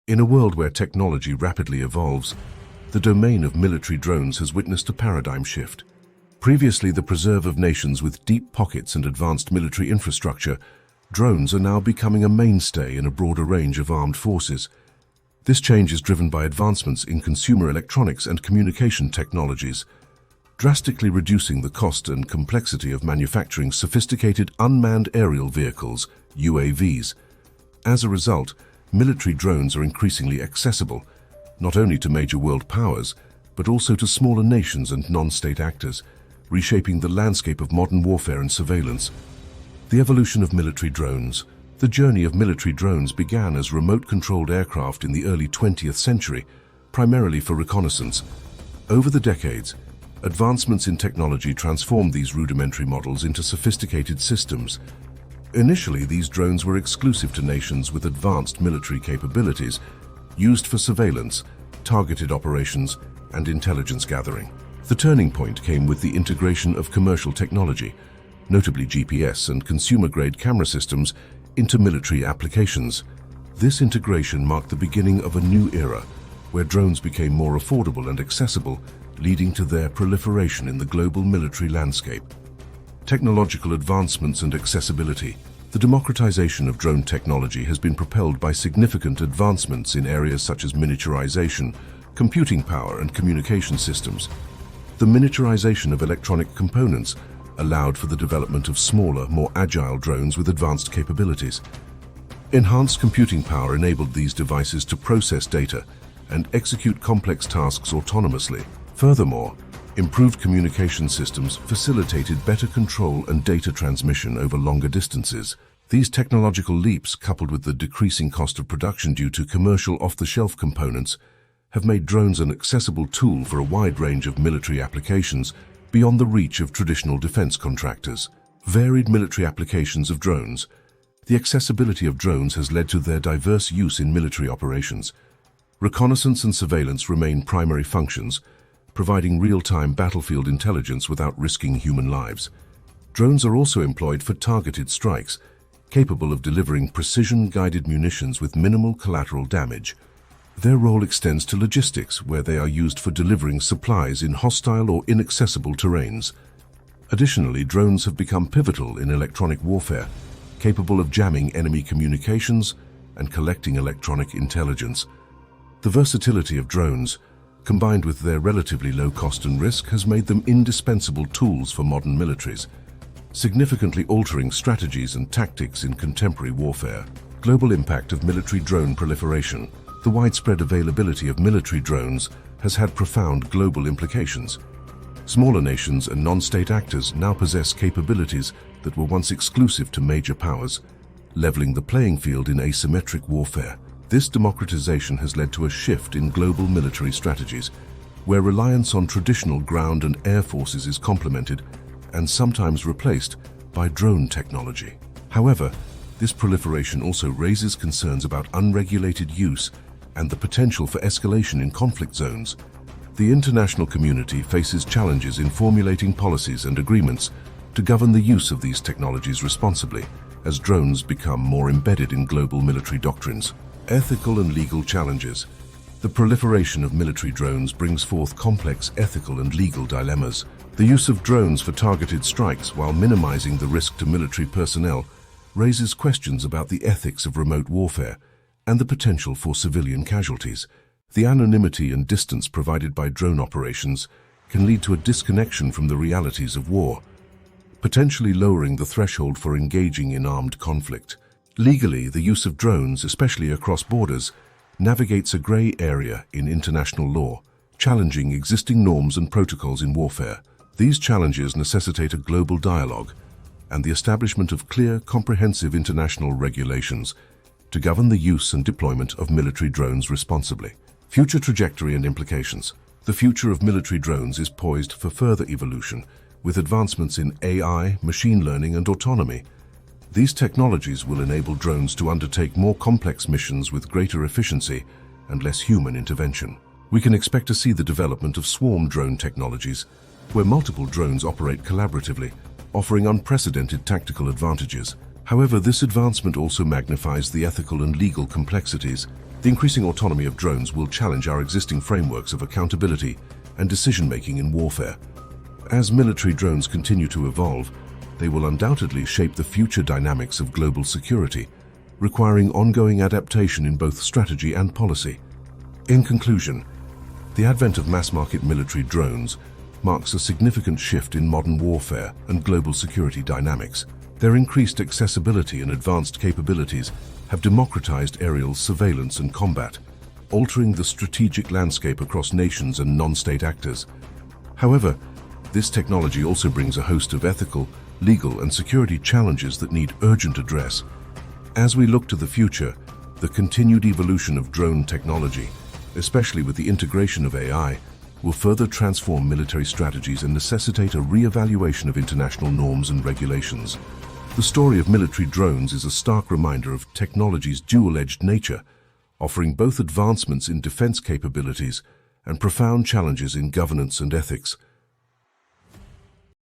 In a world where technology rapidly evolves, the domain of military drones has witnessed a paradigm shift. Previously the preserve of nations with deep pockets and advanced military infrastructure, drones are now becoming a mainstay in a broader range of armed forces. This change is driven by advancements in consumer electronics and communication technologies, drastically reducing the cost and complexity of manufacturing sophisticated unmanned aerial vehicles, UAVs. As a result, military drones are increasingly accessible, not only to major world powers, but also to smaller nations and non-state actors, reshaping the landscape of modern warfare and surveillance. The evolution of military drones. The journey of military drones began as remote-controlled aircraft in the early 20th century, primarily for reconnaissance. Over the decades, advancements in technology transformed these rudimentary models into sophisticated systems. Initially, these drones were exclusive to nations with advanced military capabilities, used for surveillance, targeted operations, and intelligence gathering. The turning point came with the integration of commercial technology, notably GPS and consumer-grade camera systems, into military applications. This integration marked the beginning of a new era, where drones became more affordable and accessible, leading to their proliferation in the global military landscape. Technological advancements and accessibility. The democratization of drone technology has been propelled by significant advancements in areas such as miniaturization, computing power, and communication systems. The miniaturization of electronic components allowed for the development of smaller, more agile drones with advanced capabilities. Enhanced computing power enabled these devices to process data and execute complex tasks autonomously. Furthermore, improved communication systems facilitated better control and data transmission over longer distances. These technological leaps, coupled with the decreasing cost of production due to commercial off-the-shelf components, have made drones an accessible tool for a wide range of military applications beyond the reach of traditional defense contractors. Varied military applications of drones. The accessibility of drones has led to their diverse use in military operations. Reconnaissance and surveillance remain primary functions, providing real-time battlefield intelligence without risking human lives. Drones are also employed for targeted strikes, capable of delivering precision-guided munitions with minimal collateral damage. Their role extends to logistics, where they are used for delivering supplies in hostile or inaccessible terrains. Additionally, drones have become pivotal in electronic warfare, capable of jamming enemy communications and collecting electronic intelligence. The versatility of drones, combined with their relatively low cost and risk, has made them indispensable tools for modern militaries, significantly altering strategies and tactics in contemporary warfare. Global impact of military drone proliferation. The widespread availability of military drones has had profound global implications. Smaller nations and non-state actors now possess capabilities that were once exclusive to major powers, leveling the playing field in asymmetric warfare. This democratization has led to a shift in global military strategies, where reliance on traditional ground and air forces is complemented and sometimes replaced by drone technology. However, this proliferation also raises concerns about unregulated use and the potential for escalation in conflict zones. The international community faces challenges in formulating policies and agreements to govern the use of these technologies responsibly, as drones become more embedded in global military doctrines. Ethical and legal challenges. The proliferation of military drones brings forth complex ethical and legal dilemmas. The use of drones for targeted strikes while minimizing the risk to military personnel raises questions about the ethics of remote warfare and the potential for civilian casualties. The anonymity and distance provided by drone operations can lead to a disconnection from the realities of war, potentially lowering the threshold for engaging in armed conflict. Legally, the use of drones, especially across borders, navigates a gray area in international law, challenging existing norms and protocols in warfare. These challenges necessitate a global dialogue and the establishment of clear, comprehensive international regulations to govern the use and deployment of military drones responsibly. Future trajectory and implications. The future of military drones is poised for further evolution, with advancements in AI, machine learning, and autonomy. These technologies will enable drones to undertake more complex missions with greater efficiency and less human intervention. We can expect to see the development of swarm drone technologies, where multiple drones operate collaboratively, offering unprecedented tactical advantages. However, this advancement also magnifies the ethical and legal complexities. The increasing autonomy of drones will challenge our existing frameworks of accountability and decision-making in warfare. As military drones continue to evolve, they will undoubtedly shape the future dynamics of global security, requiring ongoing adaptation in both strategy and policy. In conclusion, the advent of mass-market military drones marks a significant shift in modern warfare and global security dynamics. Their increased accessibility and advanced capabilities have democratized aerial surveillance and combat, altering the strategic landscape across nations and non-state actors. However, this technology also brings a host of ethical, legal, and security challenges that need urgent address. As we look to the future, the continued evolution of drone technology, especially with the integration of AI, will further transform military strategies and necessitate a re-evaluation of international norms and regulations. The story of military drones is a stark reminder of technology's dual-edged nature, offering both advancements in defense capabilities and profound challenges in governance and ethics.